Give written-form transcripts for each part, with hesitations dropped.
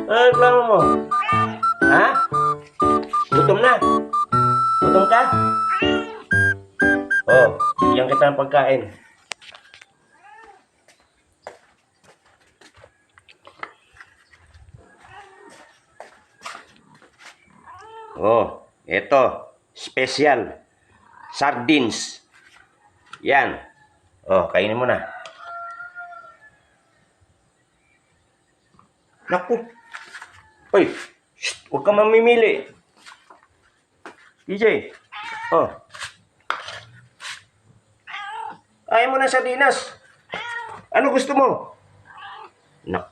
Ano reklamo mo? Ha? Gutom na? Gutom ka? Oh, bigyan kita ng pagkain. Oh, eto. Special. Sardines. Yan. Oh, kainin mo na. Naku. Hoy, shh, huwag ka mamimili. DJ. Oh. Ayaw mo ng sardinas. Ano gusto mo? Nak,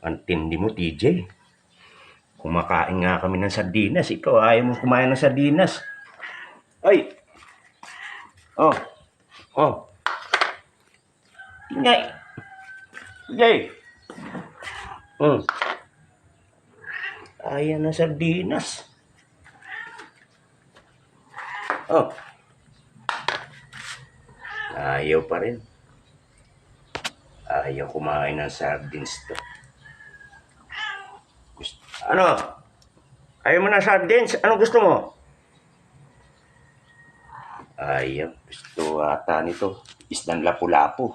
ang tindi mo, TJ. Kumakain nga kami ng sardinas. Ikaw, ayaw mo kumain ng sardinas. Ay! Oh! Oh! Ngay! Ngay! Ayaw ng sardinas. Oh! Ayaw pa rin. Ayaw kumain ng sardines to. Ano? Ayaw mo ng sardines? Anong gusto mo? Ayaw. Gusto ata nito. Isdang lapu-lapu.